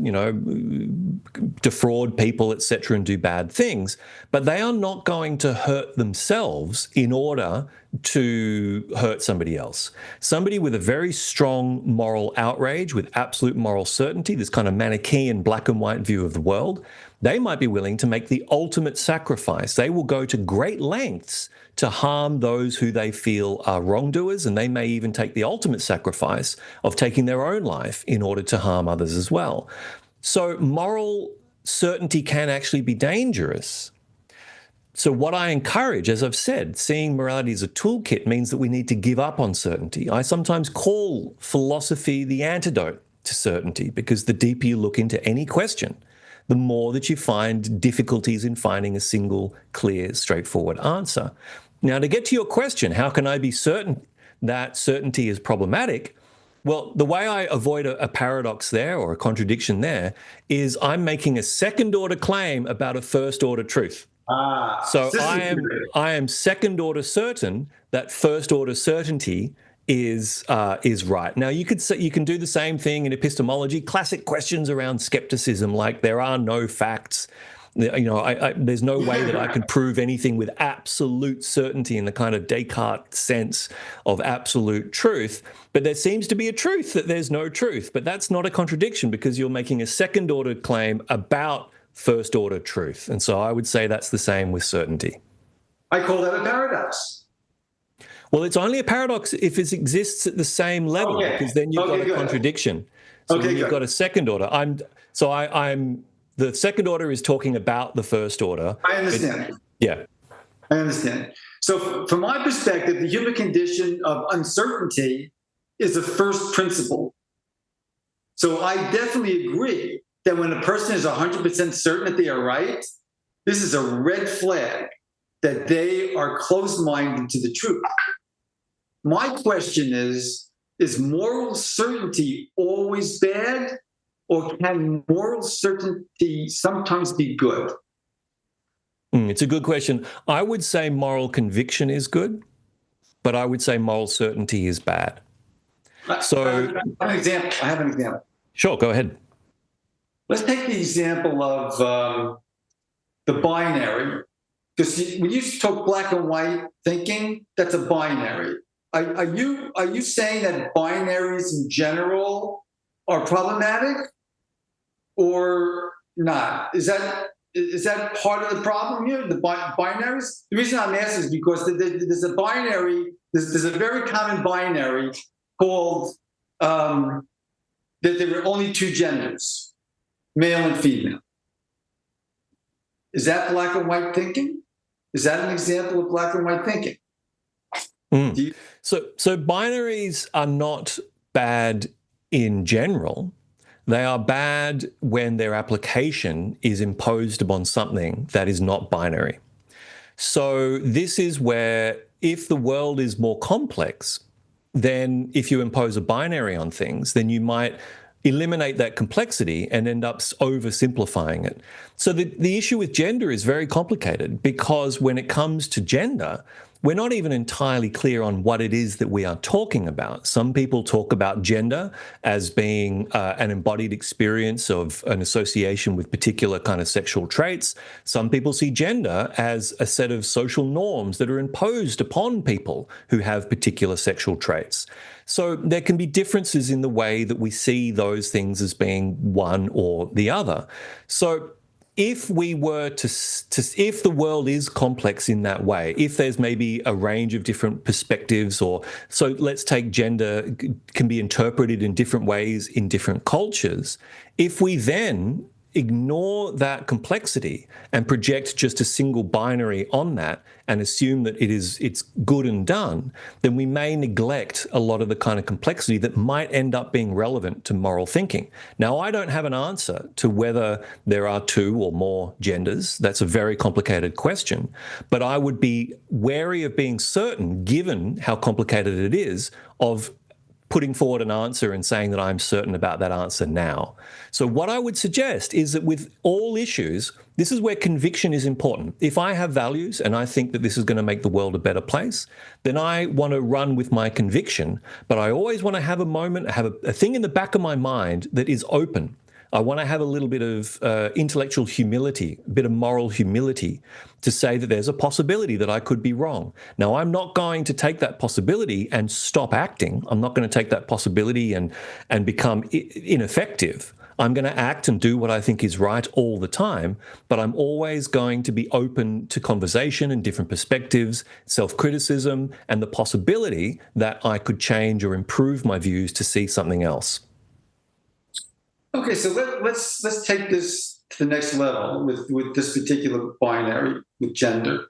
defraud people, etc., and do bad things, but they are not going to hurt themselves in order to hurt somebody else. Somebody with a very strong moral outrage, with absolute moral certainty, this kind of Manichaean black and white view of the world, they might be willing to make the ultimate sacrifice. They will go to great lengths to harm those who they feel are wrongdoers, and they may even take the ultimate sacrifice of taking their own life in order to harm others as well. So moral certainty can actually be dangerous. So what I encourage, as I've said, seeing morality as a toolkit means that we need to give up on certainty. I sometimes call philosophy the antidote to certainty, because the deeper you look into any question, the more that you find difficulties in finding a single, clear, straightforward answer. Now, to get to your question, how can I be certain that certainty is problematic? Well, the way I avoid a paradox there or a contradiction there is I'm making a second-order claim about a first-order truth. So I am second-order certain that first-order certainty is right. Now, you can do the same thing in epistemology. Classic questions around skepticism, like there are no facts. There's no way that I can prove anything with absolute certainty in the kind of Descartes sense of absolute truth. But there seems to be a truth that there's no truth. But that's not a contradiction because you're making a second-order claim about first-order truth. And so I would say that's the same with certainty. I call that a paradox. Well, it's only a paradox if it exists at the same level, because then you've got a contradiction. So you've got a second order. The second order is talking about the first order. I understand. Yeah. I understand. So from my perspective, the human condition of uncertainty is a first principle. So I definitely agree that when a person is 100% certain that they are right, this is a red flag that they are closed-minded to the truth. My question is moral certainty always bad? Or can moral certainty sometimes be good? It's a good question. I would say moral conviction is good, but I would say moral certainty is bad. So, I have an example. Sure, go ahead. Let's take the example of the binary, because when you talk black and white thinking, that's a binary. Are you saying that binaries in general are problematic? Or not? Is that part of the problem here? The binaries. The reason I'm asking is because there's a binary. There's a very common binary called that there are only two genders, male and female. Is that black and white thinking? Is that an example of black and white thinking? So binaries are not bad in general. They are bad when their application is imposed upon something that is not binary. So this is where if the world is more complex, then if you impose a binary on things, then you might eliminate that complexity and end up oversimplifying it. So the issue with gender is very complicated because when it comes to gender, we're not even entirely clear on what it is that we are talking about. Some people talk about gender as being an embodied experience of an association with particular kind of sexual traits. Some people see gender as a set of social norms that are imposed upon people who have particular sexual traits. So there can be differences in the way that we see those things as being one or the other. So if we were if the world is complex in that way, if there's maybe a range of different perspectives, so let's take gender can be interpreted in different ways in different cultures. If we then ignore that complexity and project just a single binary on that and assume that it's good and done, then we may neglect a lot of the kind of complexity that might end up being relevant to moral thinking. Now, I don't have an answer to whether there are two or more genders. That's a very complicated question, but I would be wary of being certain, given how complicated it is, of putting forward an answer and saying that I'm certain about that answer now. So what I would suggest is that with all issues, this is where conviction is important. If I have values and I think that this is going to make the world a better place, then I want to run with my conviction, but I always want to have a moment, have a thing in the back of my mind that is open. I want to have a little bit of intellectual humility, a bit of moral humility to say that there's a possibility that I could be wrong. Now, I'm not going to take that possibility and stop acting. I'm not going to take that possibility and become ineffective. I'm going to act and do what I think is right all the time, but I'm always going to be open to conversation and different perspectives, self-criticism, and the possibility that I could change or improve my views to see something else. Okay, so let's take this to the next level with this particular binary with gender.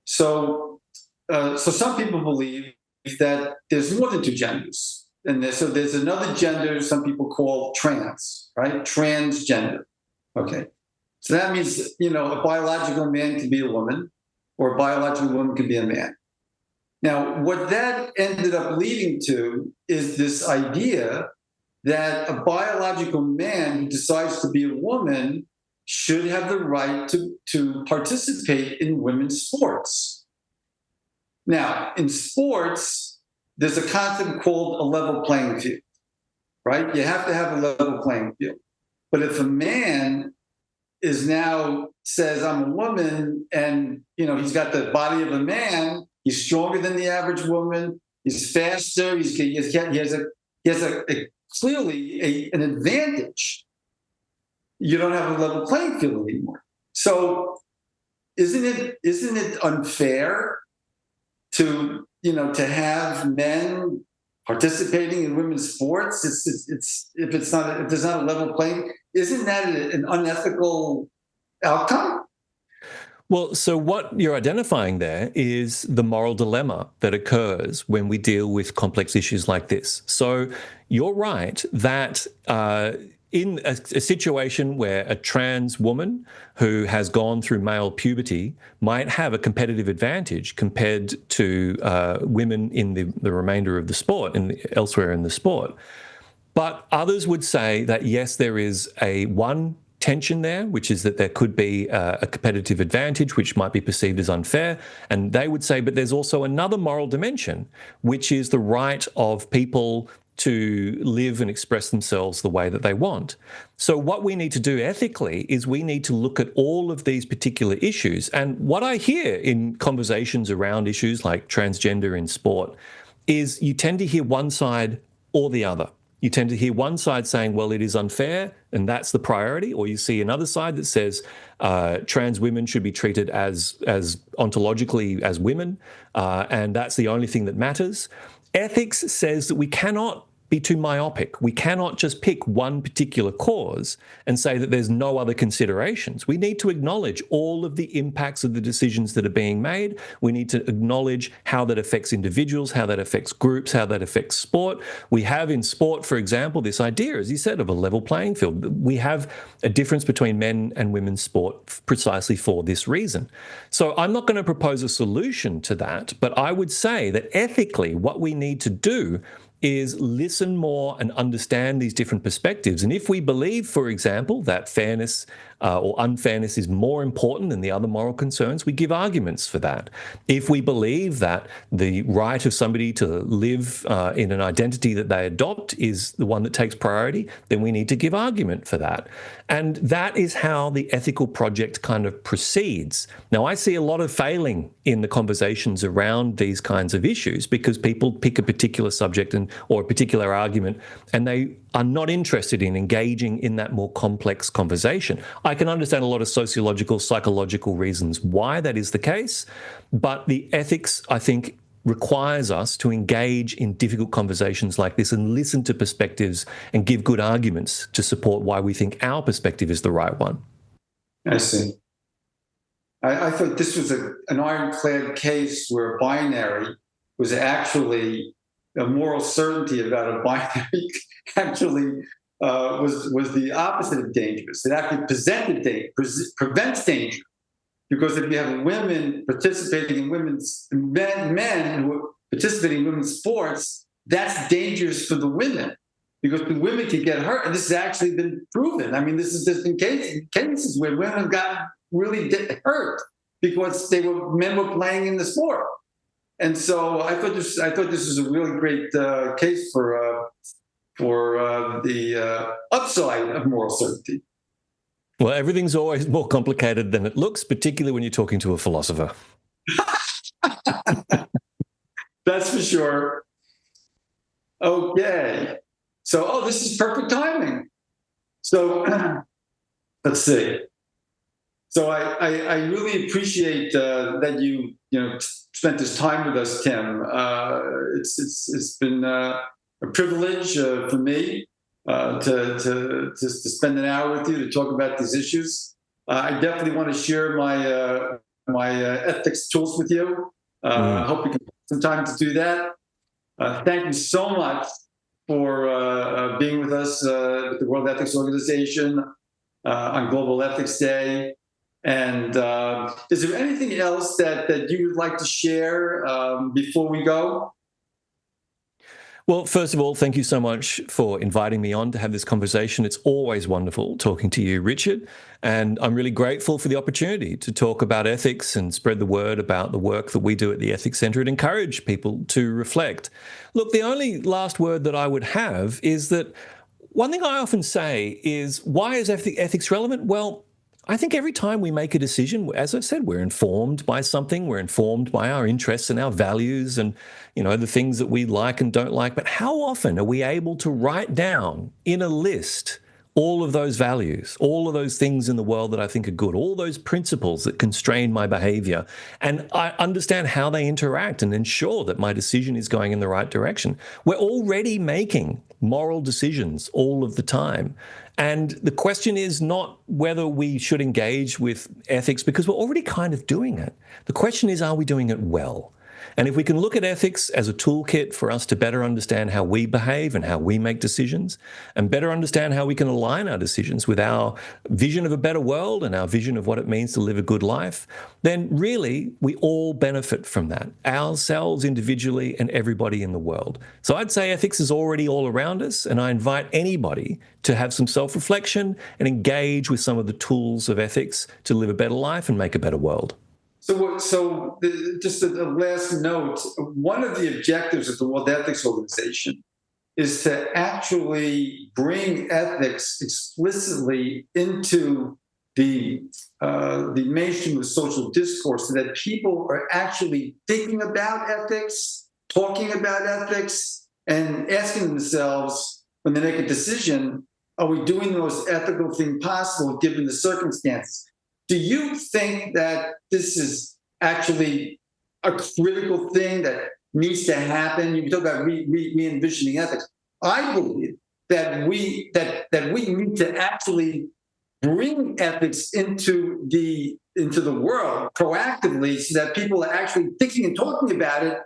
So some people believe that there's more than two genders, and so there's another gender some people call trans, right? Transgender. Okay, so that means a biological man can be a woman, or a biological woman can be a man. Now, what that ended up leading to is this idea that a biological man who decides to be a woman should have the right to participate in women's sports. Now, in sports, there's a concept called a level playing field, right? You have to have a level playing field. But if a man is now says, I'm a woman, and he's got the body of a man. He's stronger than the average woman. He's faster. He has clearly an advantage. You don't have a level playing field anymore. So isn't it unfair to have men participating in women's sports? If there's not a level playing, isn't that an unethical outcome? Well, so what you're identifying there is the moral dilemma that occurs when we deal with complex issues like this. So you're right that in a situation where a trans woman who has gone through male puberty might have a competitive advantage compared to women in the remainder of the sport and elsewhere in the sport. But others would say that, yes, there is one tension there, which is that there could be a competitive advantage, which might be perceived as unfair. And they would say, but there's also another moral dimension, which is the right of people to live and express themselves the way that they want. So what we need to do ethically is we need to look at all of these particular issues. And what I hear in conversations around issues like transgender in sport is you tend to hear one side or the other. You tend to hear one side saying, well, it is unfair, and that's the priority, or you see another side that says trans women should be treated as ontologically as women, and that's the only thing that matters. Ethics says that we cannot be too myopic. We cannot just pick one particular cause and say that there's no other considerations. We need to acknowledge all of the impacts of the decisions that are being made. We need to acknowledge how that affects individuals, how that affects groups, how that affects sport. We have in sport, for example, this idea, as you said, of a level playing field. We have a difference between men and women's sport precisely for this reason. So I'm not going to propose a solution to that, but I would say that ethically what we need to do is listen more and understand these different perspectives. And if we believe, for example, that fairness or unfairness is more important than the other moral concerns, we give arguments for that. If we believe that the right of somebody to live in an identity that they adopt is the one that takes priority, then we need to give argument for that. And that is how the ethical project kind of proceeds. Now, I see a lot of failing in the conversations around these kinds of issues because people pick a particular subject or a particular argument, and they are not interested in engaging in that more complex conversation. I can understand a lot of sociological, psychological reasons why that is the case, but the ethics, I think, requires us to engage in difficult conversations like this and listen to perspectives and give good arguments to support why we think our perspective is the right one. I see. I thought this was an ironclad case where binary was actually a moral certainty about a binary actually was the opposite of dangerous. It actually prevents danger. Because if you have women participating in men who are participating in women's sports, that's dangerous for the women because the women can get hurt. And this has actually been proven. I mean, this has just been cases where women got really hurt because men were playing in the sport. And so I thought this was a really great case for the upside of moral certainty. Well, everything's always more complicated than it looks, particularly when you're talking to a philosopher. That's for sure. Okay. So, this is perfect timing. So, let's see. So I really appreciate that you spent this time with us, Tim. It's been a privilege for me. To spend an hour with you to talk about these issues. I definitely want to share my ethics tools with you. I hope we can have some time to do that. Thank you so much for being with us with the World Ethics Organization on Global Ethics Day. And is there anything else that you would like to share before we go? Well, first of all, thank you so much for inviting me on to have this conversation. It's always wonderful talking to you, Richard. And I'm really grateful for the opportunity to talk about ethics and spread the word about the work that we do at the Ethics Centre and encourage people to reflect. Look, the only last word that I would have is that one thing I often say is, why is ethics relevant? Well, I think every time we make a decision, as I said, we're informed by something, we're informed by our interests and our values and, the things that we like and don't like. But how often are we able to write down in a list all of those values, all of those things in the world that I think are good, all those principles that constrain my behavior, and I understand how they interact and ensure that my decision is going in the right direction? We're already making moral decisions all of the time. And the question is not whether we should engage with ethics, because we're already kind of doing it. The question is, are we doing it well? And if we can look at ethics as a toolkit for us to better understand how we behave and how we make decisions, and better understand how we can align our decisions with our vision of a better world and our vision of what it means to live a good life, then really we all benefit from that, ourselves individually and everybody in the world. So I'd say ethics is already all around us, and I invite anybody to have some self-reflection and engage with some of the tools of ethics to live a better life and make a better world. Just a last note, one of the objectives of the World Ethics Organization is to actually bring ethics explicitly into the mainstream of social discourse, so that people are actually thinking about ethics, talking about ethics, and asking themselves when they make a decision, are we doing the most ethical thing possible given the circumstances? Do you think that this is actually a critical thing that needs to happen? You talk about re-envisioning ethics. I believe that we need to actually bring ethics into the world proactively, so that people are actually thinking and talking about it,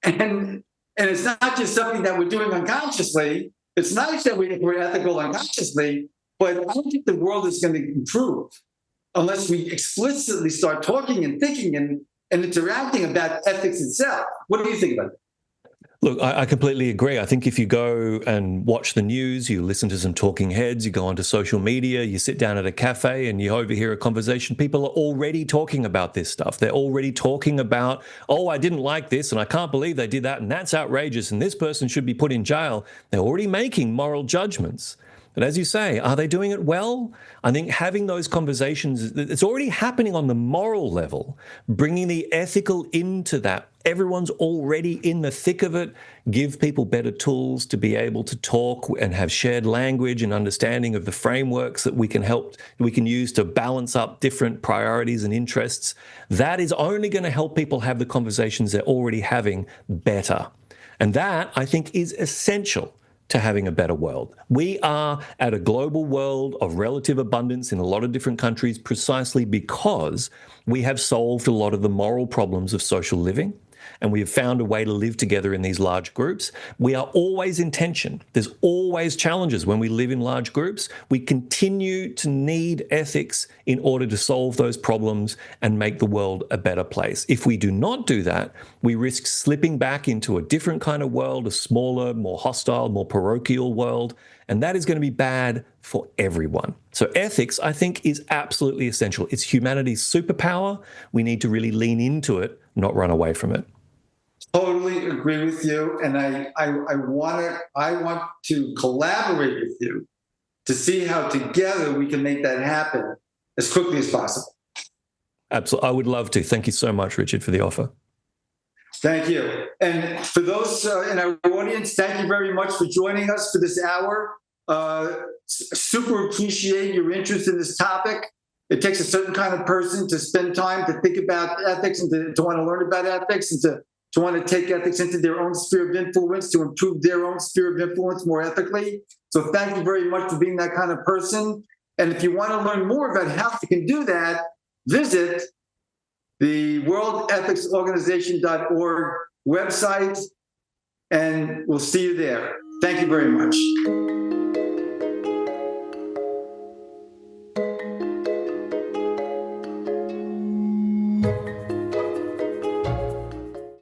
and it's not just something that we're doing unconsciously. It's nice that we're ethical unconsciously, but I don't think the world is going to improve unless we explicitly start talking and thinking and interacting about ethics itself. What do you think about that? Look, I completely agree. I think if you go and watch the news, you listen to some talking heads, you go onto social media, you sit down at a cafe and you overhear a conversation, people are already talking about this stuff. They're already talking about, oh, I didn't like this and I can't believe they did that and that's outrageous and this person should be put in jail. They're already making moral judgments. But as you say, are they doing it well? I think having those conversations, it's already happening on the moral level, bringing the ethical into that. Everyone's already in the thick of it. Give people better tools to be able to talk and have shared language and understanding of the frameworks that we can use to balance up different priorities and interests. That is only going to help people have the conversations they're already having better. And that, I think, is essential to having a better world. We are at a global world of relative abundance in a lot of different countries precisely because we have solved a lot of the moral problems of social living, and we have found a way to live together in these large groups. We are always in tension. There's always challenges when we live in large groups. We continue to need ethics in order to solve those problems and make the world a better place. If we do not do that, we risk slipping back into a different kind of world, a smaller, more hostile, more parochial world, and that is going to be bad for everyone. So ethics, I think, is absolutely essential. It's humanity's superpower. We need to really lean into it, not run away from it. Totally agree with you, and I want to collaborate with you to see how together we can make that happen as quickly as possible. Absolutely, I would love to. Thank you so much, Richard, for the offer. Thank you, and for those in our audience, thank you very much for joining us for this hour. Super appreciate your interest in this topic. It takes a certain kind of person to spend time to think about ethics and to want to learn about ethics and to want to take ethics into their own sphere of influence, to improve their own sphere of influence more ethically. So thank you very much for being that kind of person. And if you want to learn more about how you can do that, visit the worldethicsorganization.org website, and we'll see you there. Thank you very much.